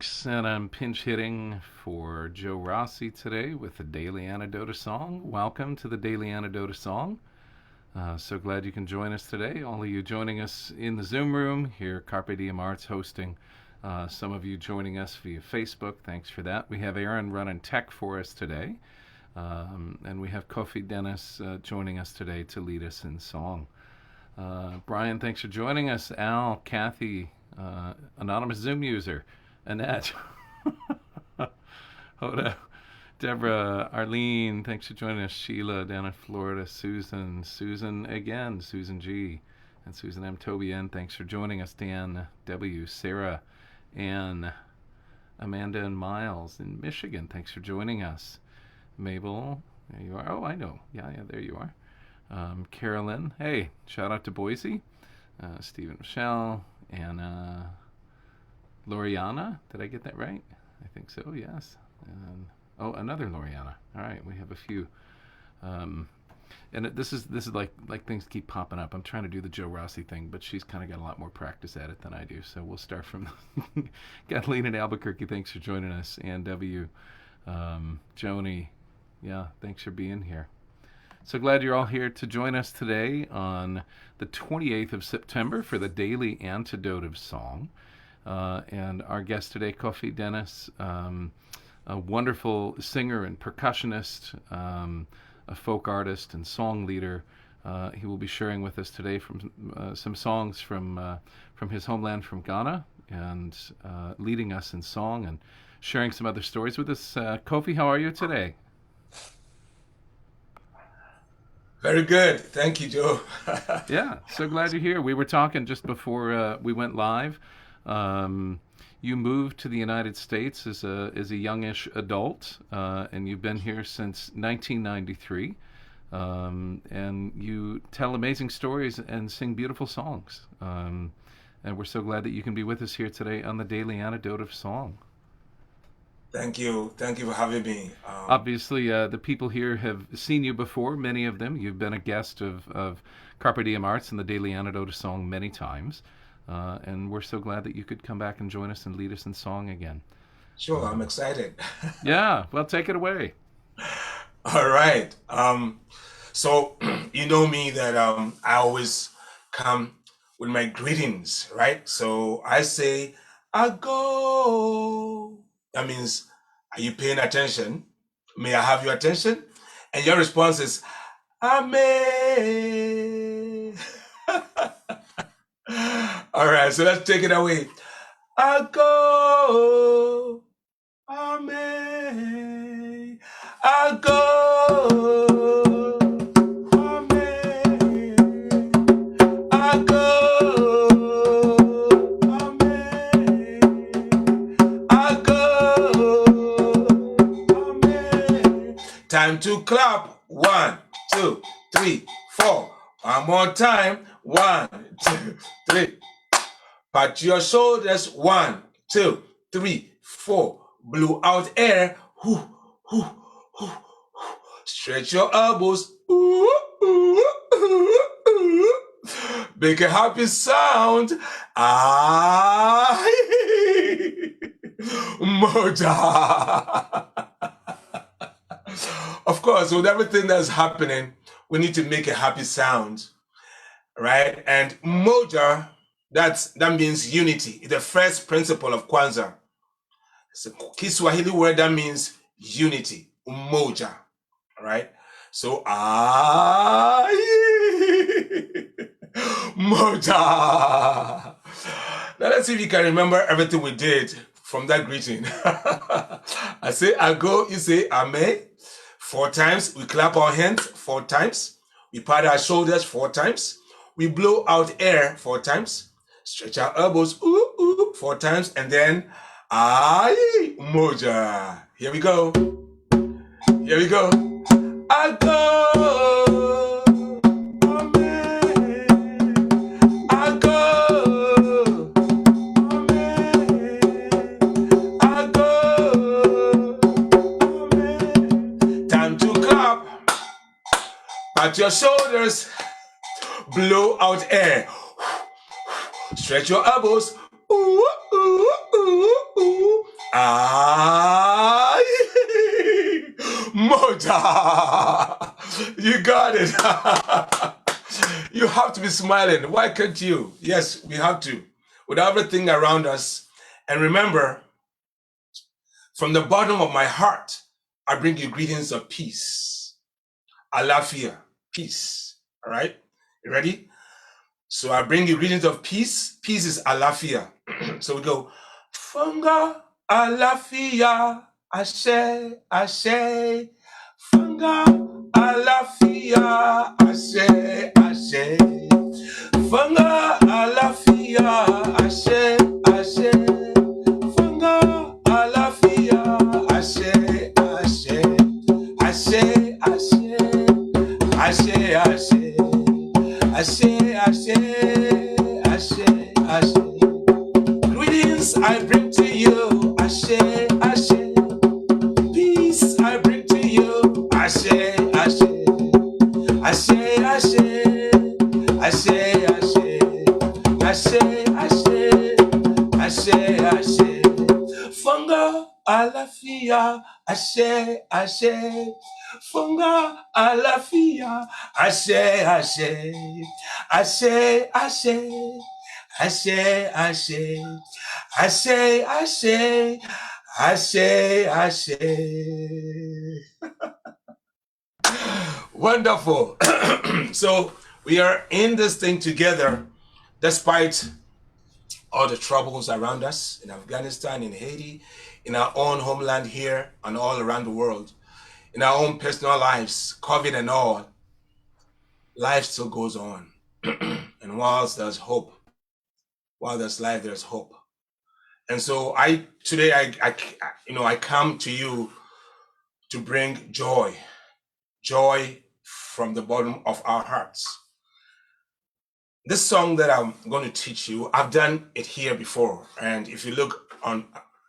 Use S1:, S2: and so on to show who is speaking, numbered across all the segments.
S1: And I'm pinch hitting for Joe Rossi today with the Daily Antidote song. Welcome to the Daily Antidote song. So glad you can join us today. All of you joining us in the Zoom room here, Carpe Diem Arts hosting. Some of you joining us via Facebook. Thanks for that. We have Aaron running tech for us today. And we have Kofi Dennis joining us today to lead us in song. Brian, thanks for joining us. Al, Kathy, anonymous Zoom user. Annette, Hoda, Deborah, Arlene, thanks for joining us. Sheila down in Florida, Susan again, Susan G, and Susan M. Toby N. Thanks for joining us. Dan W, Sarah, Ann, Amanda, and Miles in Michigan. Thanks for joining us. Mabel, there you are. Oh, I know. Yeah, there you are. Carolyn, hey, shout out to Boise. Stephen, Michelle, Anna. Loriana, did I get that right? I think so, yes. And, another Loriana. All right, we have a few. And this is like things keep popping up. I'm trying to do the Joe Rossi thing, but she's kind of got a lot more practice at it than I do. So we'll start from Kathleen in Albuquerque. Thanks for joining us. Ann W. Joni, yeah, thanks for being here. So glad you're all here to join us today on the 28th of September for the Daily Antidote of Song. And our guest today, Kofi Dennis, a wonderful singer and percussionist, a folk artist and song leader. He will be sharing with us today from some songs from his homeland, from Ghana, and leading us in song and sharing some other stories with us. Kofi, how are you today?
S2: Very good. Thank you, Joe.
S1: Yeah, so glad you're here. We were talking just before we went live. You moved to the United States as a youngish adult, and you've been here since 1993. And you tell amazing stories and sing beautiful songs. And we're so glad that you can be with us here today on the Daily Antidote of Song.
S2: Thank you. Thank you for having me.
S1: Obviously, the people here have seen you before, many of them. You've been a guest of Carpe Diem Arts and the Daily Antidote of Song many times. And we're so glad that you could come back and join us and lead us in song again.
S2: Sure, I'm excited.
S1: Yeah, well, take it away.
S2: All right. So you know me that I always come with my greetings, right? So I say, I go. That means, are you paying attention? May I have your attention? And your response is, Amen. All right, so let's take it away. I go, Amen. I go, Amen. I go, Amen. I go, Amen. Time to clap. 1, 2, 3, 4. One more time. 1, 2, 3. Pat your shoulders. 1, 2, 3, 4. Blow out air. Whoo, whoo, whoo, whoo. Stretch your elbows. Ooh, ooh, ooh, ooh. Make a happy sound. Ah, Moja. Of course, with everything that's happening, we need to make a happy sound, right? And Moja, that means unity. The first principle of Kwanzaa. It's a Kiswahili word that means unity. Umoja, right? So, Moja. Now let's see if you can remember everything we did from that greeting. I say, I go, you say, Amen. 4 times. We clap our hands 4 times. We pat our shoulders 4 times. We blow out air 4 times. Stretch our elbows 4 times. And then, Moja. Here we go. Here we go. I go. Amen. I go. Amen. I go. Amen. Time to clap. Pat your shoulders. Blow out air. Stretch your elbows. Ooh, ooh, ooh, ooh. Ah, Moja. You got it. You have to be smiling. Why can't you? Yes, we have to. With everything around us. And remember, from the bottom of my heart, I bring you greetings of peace. Alafia, peace. All right? You ready? So I bring you greetings of peace. Peace is alafia. So we go, Funga alafia, ashe, ashe. Funga alafia, ashe, ashe. Funga alafia, ashe, ashe. Funga alafia, ashe, ashe. Ashe, ashe. Ashe, ashe. Ashe, ashe. Ashe, ashe. Greetings I bring to you. Ashe, ashe. Peace I bring to you. Ashe, ashe. Ashe, ashe. Ashe, ashe. Ashe, ashe. Ashe, ashe. Funga alafia. Ashe, ashe. Funga alafia. Ashe, ashe. Ashe, ashe. Ashe, ashe. Ashe, ashe. Ashe, ashe. Wonderful. So we are in this thing together despite all the troubles around us in Afghanistan, in Haiti, in our own homeland here, and all around the world, in our own personal lives, COVID and all. Life still goes on. And whilst there's hope, while there's life, there's hope. And so today I come to you to bring joy from the bottom of our hearts. This song that I'm going to teach you, I've done it here before. And if you look on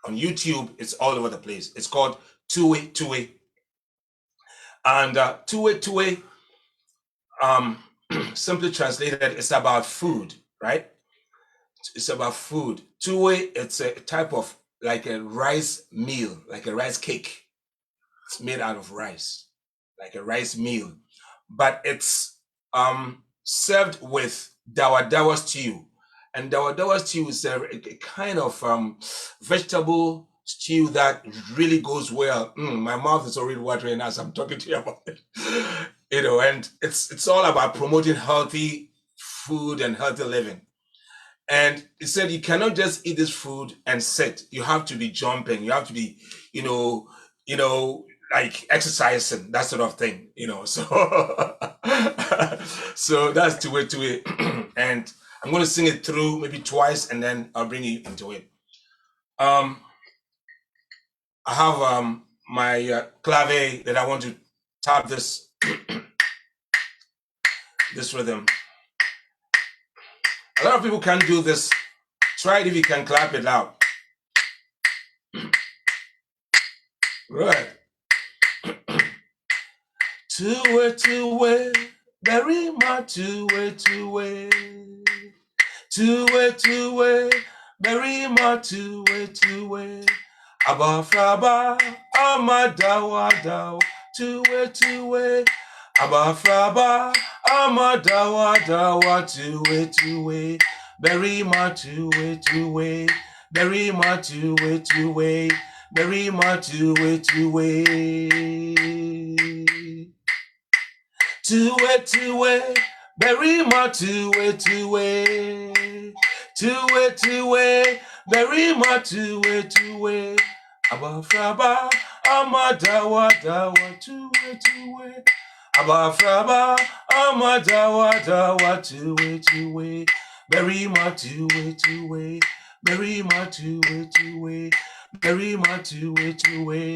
S2: YouTube, it's all over the place. It's called Tue Tue. And Tue Tue, simply translated, it's about food, right? It's about food. Tue, it's a type of like a rice meal, like a rice cake. It's made out of rice, like a rice meal. But it's served with dawa dawa stew. And dawa dawa stew is a kind of vegetable stew that really goes well. My mouth is already watering as I'm talking to you about it. And it's all about promoting healthy food and healthy living. And he said you cannot just eat this food and sit. You have to be jumping. You have to be, like exercising, that sort of thing, So, so that's Tue Tue. And I'm going to sing it through maybe twice, and then I'll bring you into it. I have my clave that I want to tap this this rhythm. A lot of people can't do this. Try it if you can clap it loud. Right. Tue Tue, Barimah, Tue Tue. Tue Tue, Barimah, Tue Tue. Abo-fra-ba, amadawa dawa. Tue Tue, Abo-fra-ba, amadawa dawa. Tue Tue, Barimah, Tue Tue. Barimah, Tue Tue. Barimah, Tue Tue. Tue Tue, Barimah, Tue Tue. Tue Tue, Barimah, Tue Tue. Abo-fra-ba, amadawa dawa. Tue Tue. Abo-fra-ba, amadawa dawa. Tue Tue. Barimah, Tue Tue. Barimah, Tue Tue. Barimah, Tue Tue.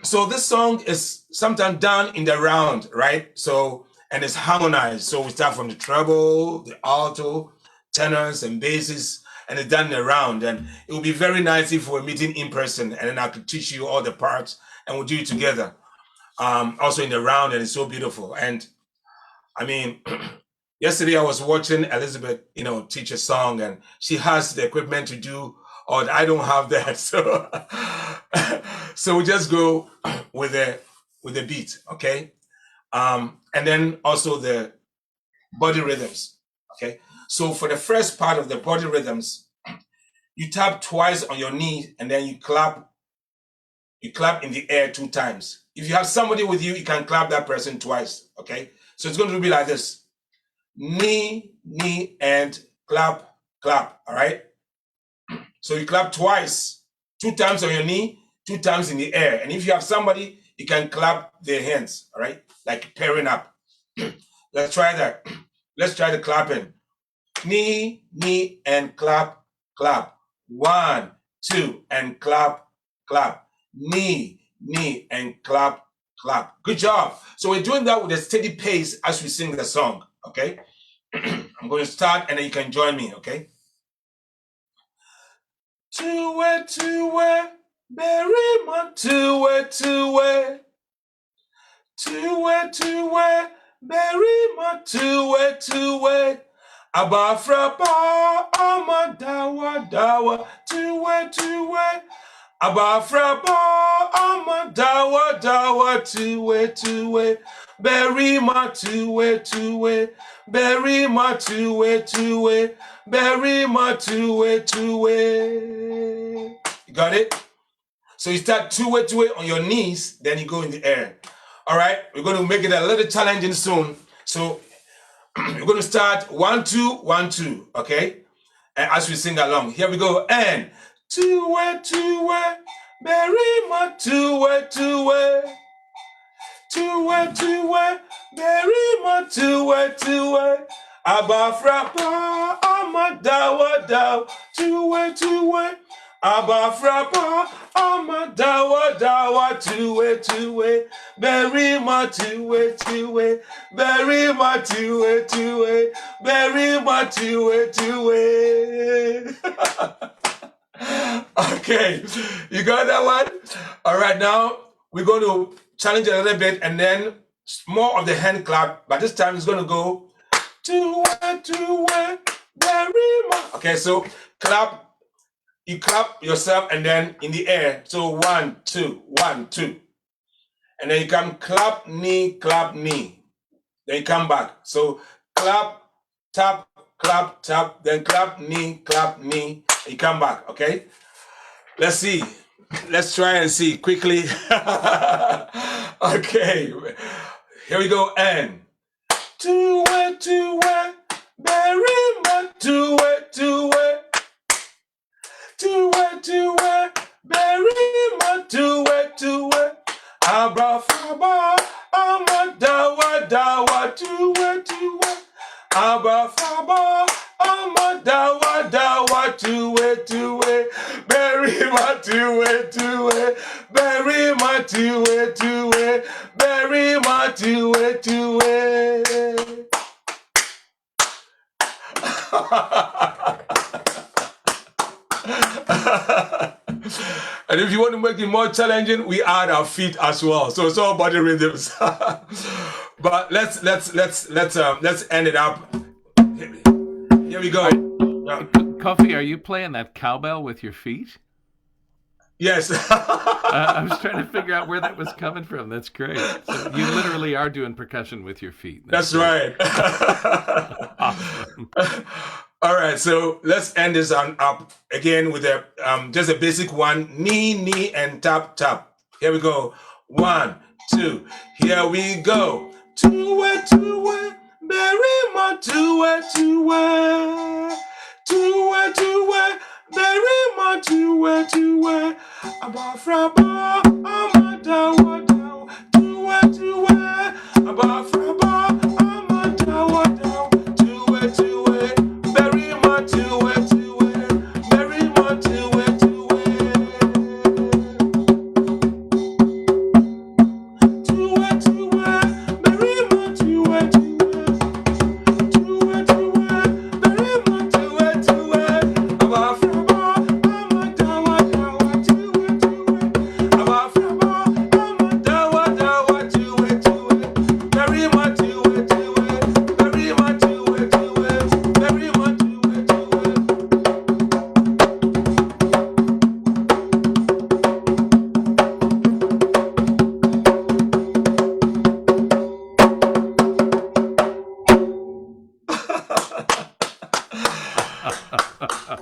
S2: So this song is sometimes done in the round, right? So, and it's harmonized. So we start from the treble, the alto, tenors, and basses, and it's done in the round. And it will be very nice if we're meeting in person, and then I could teach you all the parts, and we'll do it together. Also in the round, and it's so beautiful. And I mean, Yesterday I was watching Elizabeth, teach a song, and she has the equipment to do, or I don't have that. So, so we just go with the beat, okay? And then also the body rhythms, okay? So for the first part of the body rhythms, you tap twice on your knee and then you clap in the air 2 times. If you have somebody with you, you can clap that person twice, okay? So it's going to be like this. Knee, knee, and clap, clap, all right? So you clap twice, 2 times on your knee, 2 times in the air. And if you have somebody, you can clap their hands, all right? Like pairing up. Let's try that. Let's try the clapping. Knee, knee, and clap, clap. 1, 2, and clap, clap. Knee, knee, and clap, clap. Good job. So we're doing that with a steady pace as we sing the song, okay? I'm going to start and then you can join me, okay? Tue Tue, Barimah, Tue Tue. Tue Tue, Barimah, Tue Tue. Abo-fra-ba, dawa dawa, Tue Tue. Abo-fra-ba, dawa dawa, Tue Tue. Barimah, Tue Tue. Barimah, Tue Tue. Barimah, Tue Tue. You got it? So you start Tue Tue on your knees, then you go in the air. All right, we're going to make it a little challenging soon. So we're going to start 1 2 1 2, okay? And as we sing along, here we go. And Tue Tue, Barimah, Tue Tue. Tue Tue, Barimah, Tue Tue. Abo-fra-ba, dawa dawa, Tue Tue. Abo-fra-ba, dawa dawa, Tue Tue. Barimah, Tue Tue. Barimah, Tue Tue. Barimah, Tue Tue. Okay, you got that one? All right, now we're going to challenge it a little bit and then more of the hand clap, but this time it's going to go Tue Tue, Barimah. Okay, so you clap yourself and then in the air. So 1 2 1 2, and then you come clap knee, then you come back. So clap, tap, clap, tap, then clap knee, and you come back. Okay, let's see. Let's try and see quickly. Okay, here we go. And Tue Tue, Barimah, Tue Tue. Tue Tue, Barimah, Tue Tue. Abo-fra-ba, dawa dawa, Tue Tue. Abo-fra-ba, dawa dawa, Tue Tue. Barimah, Tue Tue. Barimah, Tue Tue. Barimah, Tue Tue. And if you want to make it more challenging, we add our feet as well. So it's all body rhythms. But let's end it up. Here we go.
S1: Kofi, are you playing that cowbell with your feet?
S2: Yes.
S1: I was trying to figure out where that was coming from. That's great. So you literally are doing percussion with your feet.
S2: That's right.
S1: Awesome.
S2: All right, so let's end this on up again with a just a basic one. Knee, and tap, tap. Here we go. 1 2. Here we go. Tue Tue, Barimah, Tue Tue. Tue Tue, Barimah, Tue Tue. Abo-fra-ba, dawa dawa, Tue Tue. Abo-fra-ba, dawa dawa, Tue Tue. Barimah, Tue Tue. Barimah, Tue Tue. Tue Tue, Barimah, Tue Tue. Tue Tue, Barimah, Tue Tue. Abo-fra-ba, dawa dawa, Tue Tue. Abo-fra-ba, dawa dawa, Tue Tue. Barimah, Tue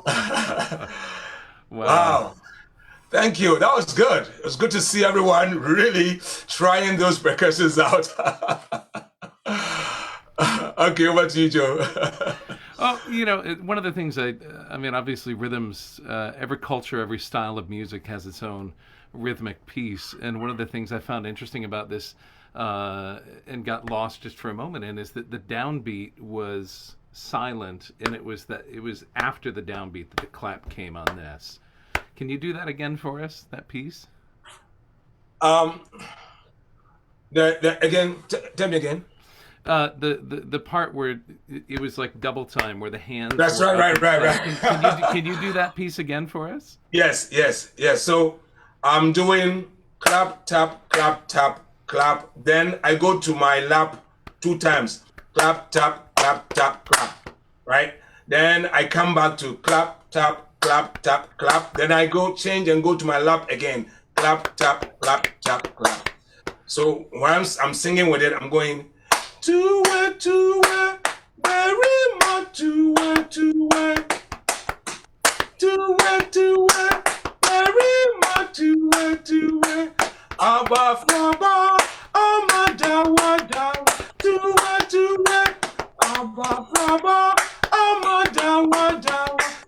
S1: Wow.
S2: Wow. Thank you. That was good. It was good to see everyone really trying those percussions out. Okay, over to you, Joe.
S1: Oh, one of the things I mean, obviously, rhythms. Every culture, every style of music has its own rhythmic piece, and one of the things I found interesting about this, and got lost just for a moment in, is that the downbeat was silent, and it was after the downbeat that the clap came on this. Can you do that again for us? That piece?
S2: um, again, tell me again.
S1: The part where it was like double time, where the hands
S2: That's
S1: were
S2: right,
S1: up.
S2: right, right, right.
S1: Can you do that piece again for us?
S2: Yes, yes, yes. So I'm doing clap, tap, clap, tap, clap. Then I go to my lap 2 times. Clap, tap, clap, tap, clap. Right? Then I come back to clap, tap, clap, tap, clap. Then I go change and go to my lap again. Clap, tap, clap, tap, clap. So once I'm singing with it, I'm going Tue Tue, Barimah, Tue Tue, Tue Tue, Barimah, Tue Tue, Abo-fra-ba, Tue Tue, Abo-fra-ba,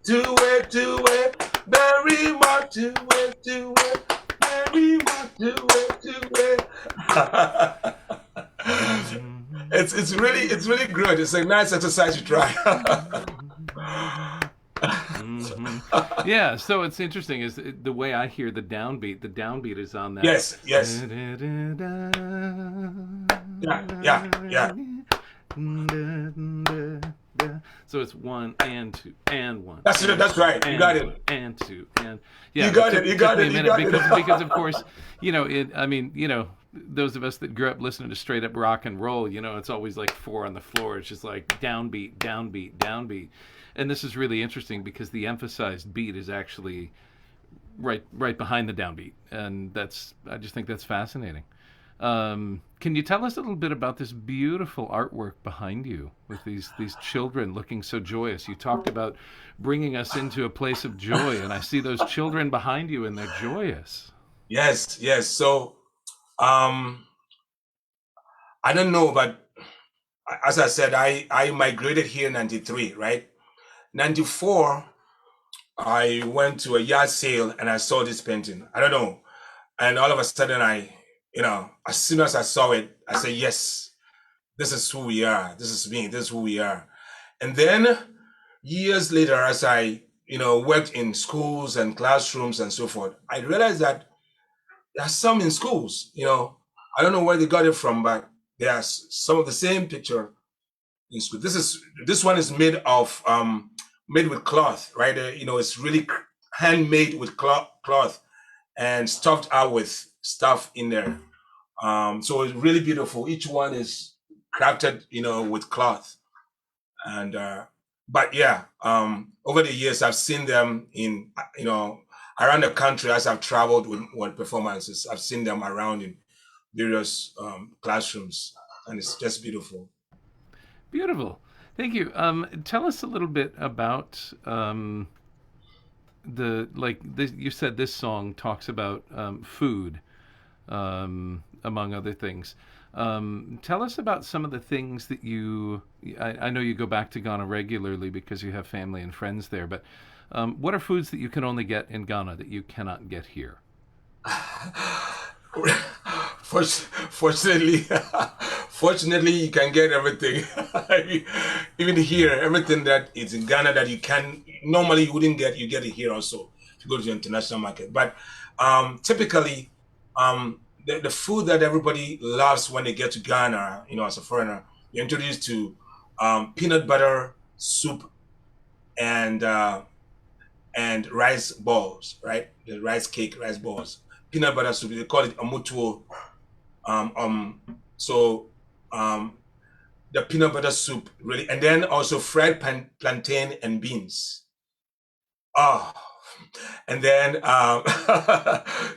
S2: Tue Tue, Barimah, Tue Tue, Barimah, Tue Tue. It's really good. It's a nice exercise to try.
S1: Yeah, so it's interesting is the way I hear the downbeat. The downbeat is on that.
S2: Yes, yes. Yeah.
S1: So it's one and two and one.
S2: That's it. That's right. You got it.
S1: And two and yeah.
S2: You got it. You got it.
S1: Because of course, I mean, those of us that grew up listening to straight up rock and roll, it's always like four on the floor. It's just like downbeat, downbeat, downbeat. And this is really interesting because the emphasized beat is actually right behind the downbeat, and I just think that's fascinating. Can you tell us a little bit about this beautiful artwork behind you with these children looking so joyous? You talked about bringing us into a place of joy, and I see those children behind you, and they're joyous.
S2: Yes, yes. So, I don't know, but as I said, I migrated here in '93, right? '94, I went to a yard sale and I saw this painting. I don't know. And all of a sudden as soon as I saw it, I said, yes, this is who we are. This is me. This is who we are. And then years later, as I, worked in schools and classrooms and so forth, I realized that there are some in schools, I don't know where they got it from, but there's some of the same picture in school. This one is made with cloth, right? It's really handmade with cloth and stuffed out with stuff in there. So it's really beautiful. Each one is crafted, with cloth. And but yeah, over the years I've seen them in, around the country as I've traveled with performances. I've seen them around in various classrooms, and it's just beautiful.
S1: Beautiful. Thank you. Tell us a little bit about you said this song talks about food, among other things. Tell us about some of the things that I know you go back to Ghana regularly because you have family and friends there, but what are foods that you can only get in Ghana that you cannot get here?
S2: Fortunately, fortunately, you can get everything. Even here, everything that is in Ghana that you wouldn't get, you get it here also if you go to the international market. But typically, the food that everybody loves when they get to Ghana, as a foreigner, you're introduced to peanut butter soup and rice balls, right? The rice balls. Peanut butter soup, they call it amutuo. The peanut butter soup really, and then also fried plantain and beans. Oh, and then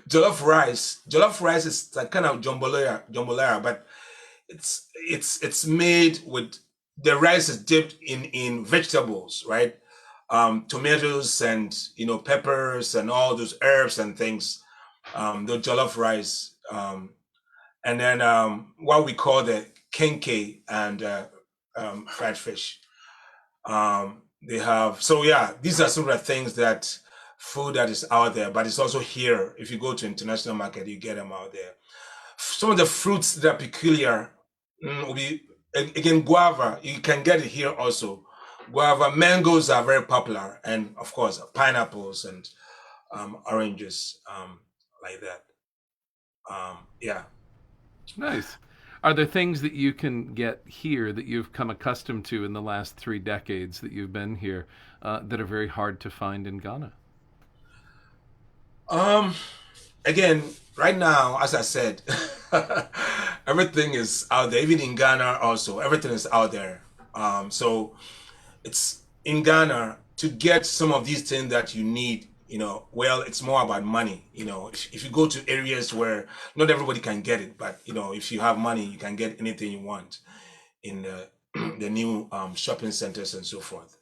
S2: jollof rice. Jollof rice is like kind of jambalaya, but it's made with the rice is dipped in vegetables, right? tomatoes and peppers and all those herbs and things, the jollof rice, and then what we call the kenke and fried fish. They have, so yeah, these are some of the things that food that is out there, but it's also here. If you go to international market, you get them out there. Some of the fruits that are peculiar will be, again, guava. You can get it here also. Guava, mangoes are very popular, and of course pineapples and oranges, like that. Yeah.
S1: Nice. Are there things that you can get here that you've come accustomed to in the last 3 decades that you've been here that are very hard to find in Ghana?
S2: Um. Again, right now, as I said, everything is out there. Even in Ghana, also everything is out there. So it's in Ghana to get some of these things that you need. Well, it's more about money. If you go to areas where not everybody can get it, but if you have money, you can get anything you want in the new shopping centers and so forth.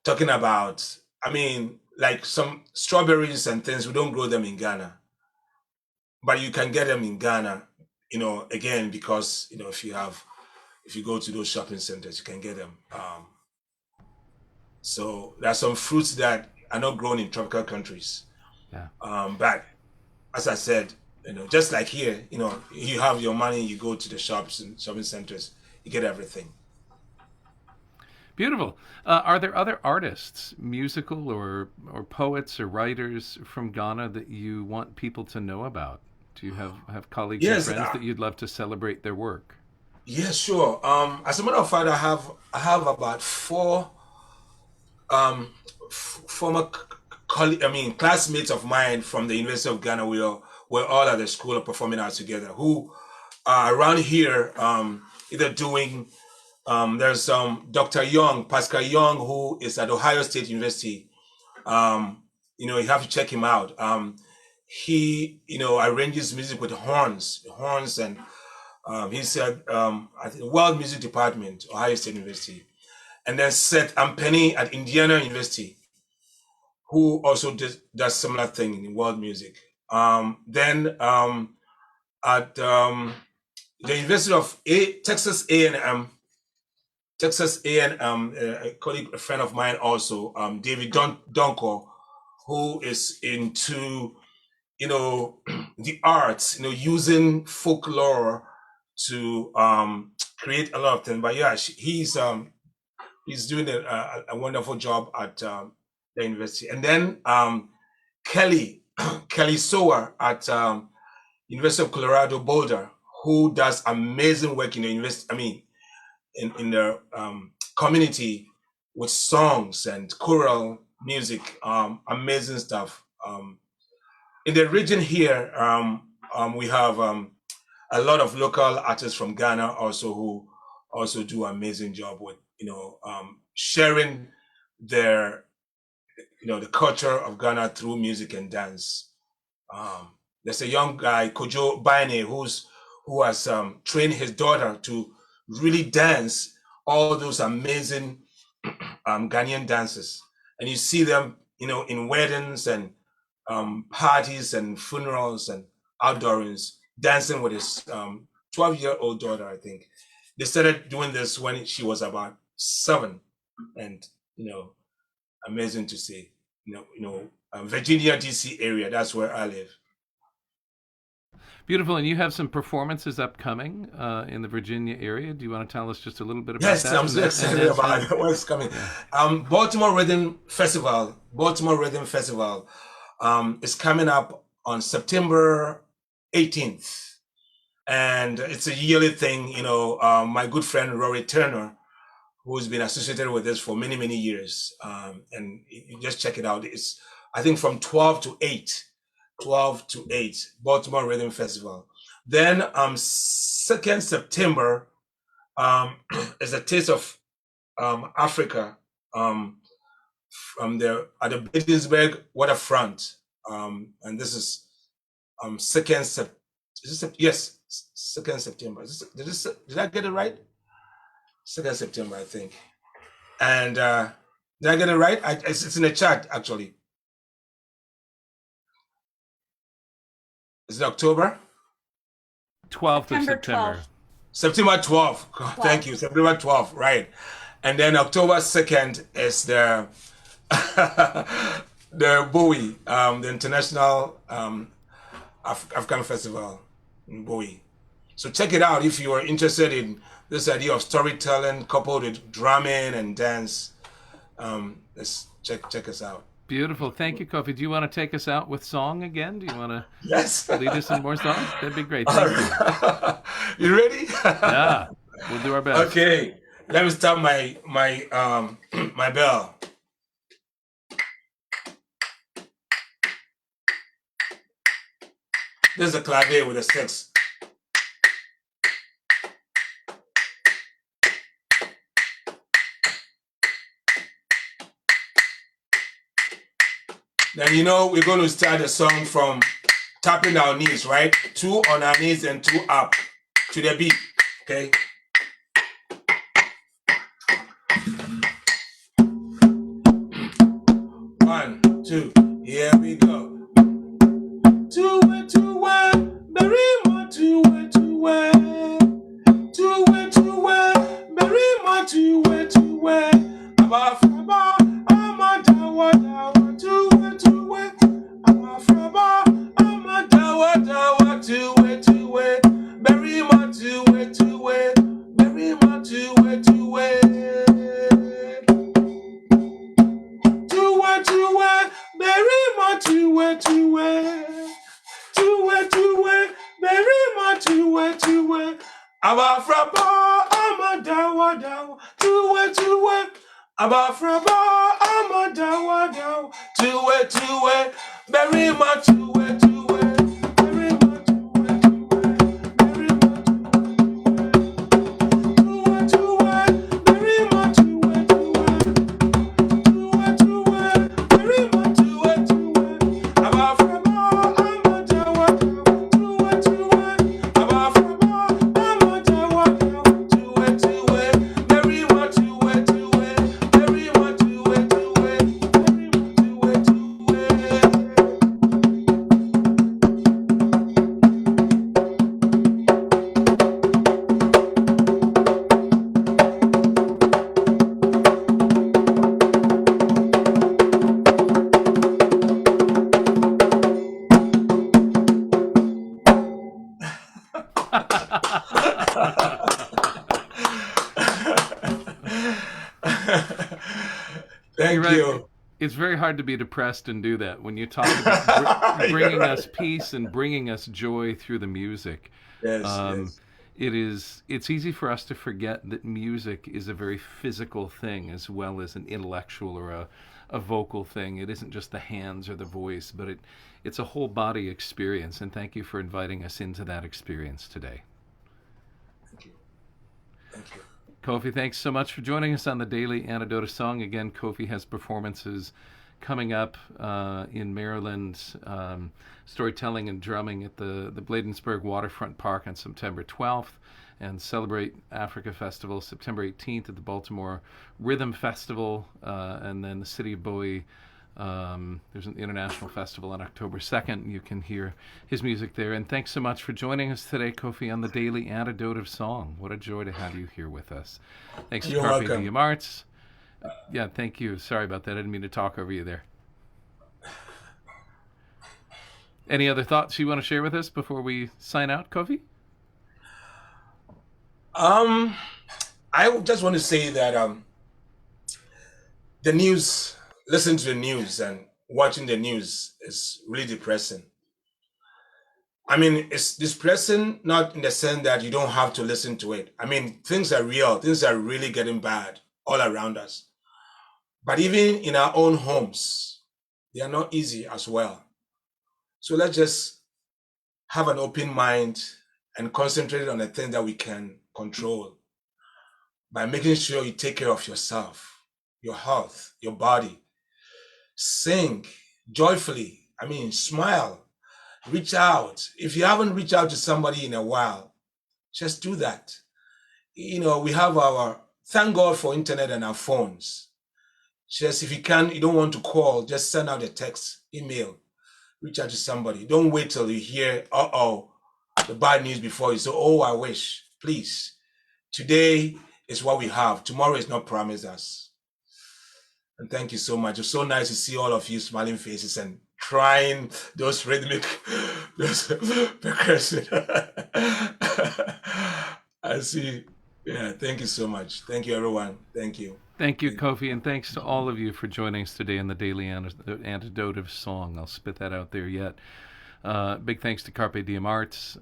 S2: Talking about, I mean, like some strawberries and things, we don't grow them in Ghana, but you can get them in Ghana. Again, because if you go to those shopping centers, you can get them. So there are some fruits that are not grown in tropical countries.
S1: Yeah.
S2: But as I said, just like here, you have your money, you go to the shops and shopping centers, you get everything.
S1: Beautiful. Are there other artists, musical or poets or writers from Ghana that you want people to know about? Do you have colleagues or
S2: Yes,
S1: friends that you'd love to celebrate their work?
S2: yes, sure. As a matter of fact, I have about four former classmates of mine from the University of Ghana. We're all at the School of Performing Arts together, who are around here, either doing. There's Dr. Young, Pascal Young, who is at Ohio State University. You have to check him out. He, arranges music with horns, and he's at I think World Music Department, Ohio State University. And then Seth Ampeni at Indiana University, who also does similar thing in world music. Then at the University of Texas A&M, a colleague, a friend of mine also, David Donko, who is into the arts, using folklore to create a lot of things. But yeah, he's doing a wonderful job at the university. And then Kelly Kelly Sower at University of Colorado Boulder, who does amazing work in the university. I mean, in the community with songs and choral music, amazing stuff. In the region here, we have a lot of local artists from Ghana also, who also do amazing job with sharing their the culture of Ghana through music and dance. There's a young guy, Kojo Baine, who has trained his daughter to really dance all those amazing Ghanaian dances, and you see them, in weddings and parties and funerals and outdoorings, dancing with his 12-year-old daughter. I think they started doing this when she was about 7, and amazing to see. Virginia, DC area. That's where I live.
S1: Beautiful. And you have some performances upcoming in the Virginia area. Do you want to tell us just a little bit about
S2: Yes,
S1: that?
S2: I'm so excited about what's coming.
S1: Yeah.
S2: Baltimore Rhythm Festival. Is coming up on September 18th, and it's a yearly thing. My good friend Rory Turner, who's been associated with this for many, many years. And you just check it out. It's, I think, from 12 to 8, Baltimore Rhythm Festival. Then 2nd September is a Taste of Africa from there at the Bladensburg waterfront. And this is 2nd September. Yes, 2nd September. Did I get it right? 2nd September, I think. And Did I get it right? It's in the chat, actually. Is it October?
S1: 12th of September.
S2: September 12th. Thank you. September 12th, right. And then October 2nd is the the Bowie, the International African Festival in Bowie. So check it out if you are interested in this idea of storytelling coupled with drumming and dance. Let's check us out.
S1: Beautiful. Thank you, Kofi. Do you want to take us out with song again? Do you want to
S2: Yes.
S1: lead us in more songs? That'd be great. Thank you.
S2: You ready?
S1: Yeah, we'll do our best.
S2: Okay. Let me start my my bell. This is a clavier with a six. Then we're going to start the song from tapping our knees, right? 2 on our knees and 2 up to the beat. Okay. One, two, here we go. Tue Tue, Barimah, Tue Tue, Tue Tue, Barimah, Tue Tue, Abo-fra-ba, Tue Tue, Abo-fra-ba, Tue Tue, Barimah, Tue Tue, Barimah, Tue Tue. Barimah, Tue Tue, Tue Tue, Barimah, Tue Tue, Abo-fra-ba, Tue Tue, Abo-fra-ba, Tue Tue, Barimah, Tue Tue, Barimah, Tue Tue, Barimah, Tue Tue. Thank you.
S1: It's very hard to be depressed and do that when you talk about bringing us peace and bringing us joy through the music.
S2: Yes.
S1: It's easy for us to forget that music is a very physical thing as well as an intellectual or a vocal thing. It isn't just the hands or the voice, but it's a whole body experience. And thank you for inviting us into that experience today.
S2: Thank you. Thank you.
S1: Kofi, thanks so much for joining us on the Daily Antidote Song. Again, Kofi has performances coming up in Maryland, storytelling and drumming at the Bladensburg Waterfront Park on September 12th, and Celebrate Africa Festival September 18th at the Baltimore Rhythm Festival, and then the City of Bowie. There's an international festival on October 2nd. You can hear his music there. And thanks so much for joining us today, Kofi, on the Daily Antidote of Song. What a joy to have you here with us. Thanks to Carpe Diem Arts. Yeah, thank you. Sorry about that. I didn't mean to talk over you there. Any other thoughts you want to share with us before we sign out, Kofi?
S2: I just want to say that the news, listening to the news and watching the news is really depressing. I mean, it's depressing not in the sense that you don't have to listen to it. I mean, things are real. Things are really getting bad all around us. But even in our own homes, they are not easy as well. So let's just have an open mind and concentrate on the things that we can control by making sure you take care of yourself, your health, your body. Sing joyfully. I mean, smile, reach out. If you haven't reached out to somebody in a while, just do that. We have thank God for internet and our phones. Just if you don't want to call, just send out a text, email, reach out to somebody. Don't wait till you hear, the bad news before you say, oh, I wish. Please. Today is what we have. Tomorrow is not promised us. And thank you so much. It's so nice to see all of you smiling faces and trying those rhythmic, those percussion. I see. Yeah, thank you so much. Thank you, everyone. Thank you.
S1: Thank you, Kofi, and thanks to all of you for joining us today in the Daily Antidote of Song. I'll spit that out there yet. Big thanks to Carpe Diem Arts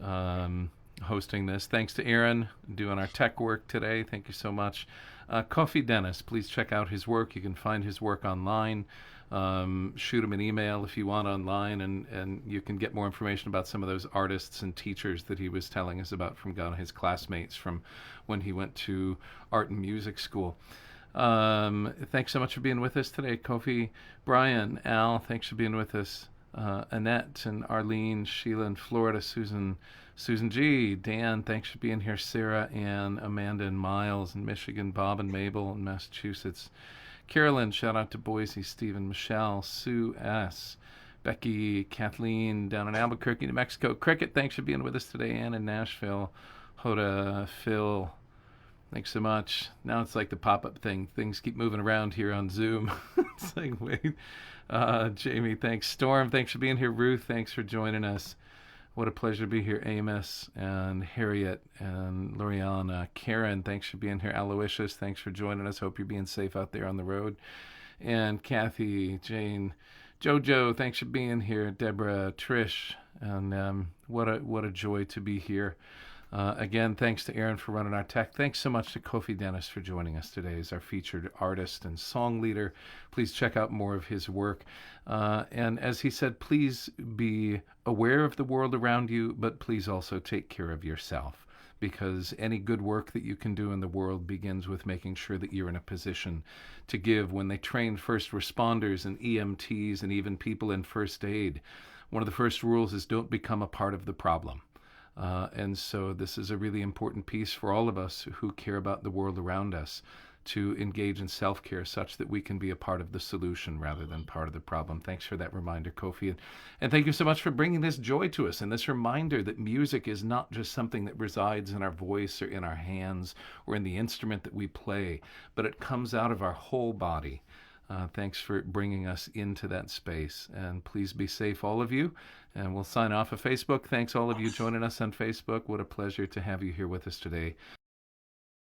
S1: hosting this. Thanks to Aaron doing our tech work today. Thank you so much. Kofi Dennis, please check out his work. You can find his work online. Shoot him an email if you want online, and you can get more information about some of those artists and teachers that he was telling us about from his classmates from when he went to art and music school. Thanks so much for being with us today, Kofi. Brian, Al, thanks for being with us. Annette and Arlene, Sheila in Florida, Susan G, Dan, thanks for being here. Sarah, Ann, Amanda, and Miles in Michigan, Bob and Mabel in Massachusetts. Carolyn, shout out to Boise, Stephen, Michelle, Sue S, Becky, Kathleen down in Albuquerque, New Mexico. Cricket, thanks for being with us today. Ann in Nashville, Hoda, Phil, thanks so much. Now it's like the pop-up thing. Things keep moving around here on Zoom. It's like, wait. Jamie, thanks. Storm, thanks for being here. Ruth, thanks for joining us. What a pleasure to be here. Amos and Harriet and Loriana. Karen, thanks for being here. Aloysius, thanks for joining us. Hope you're being safe out there on the road. And Kathy, Jane, Jojo, thanks for being here. Deborah, Trish, and what a joy to be here. Again, thanks to Aaron for running our tech. Thanks so much to Kofi Dennis for joining us today as our featured artist and song leader. Please check out more of his work. And as he said, please be aware of the world around you, but please also take care of yourself, because any good work that you can do in the world begins with making sure that you're in a position to give. When they train first responders and EMTs and even people in first aid, one of the first rules is don't become a part of the problem. And so this is a really important piece for all of us who care about the world around us, to engage in self-care such that we can be a part of the solution rather than part of the problem. Thanks for that reminder, Kofi. And thank you so much for bringing this joy to us and this reminder that music is not just something that resides in our voice or in our hands or in the instrument that we play, but it comes out of our whole body. Thanks for bringing us into that space. And please be safe, all of you. And we'll sign off of Facebook. Thanks, all of you joining us on Facebook. What a pleasure to have you here with us today.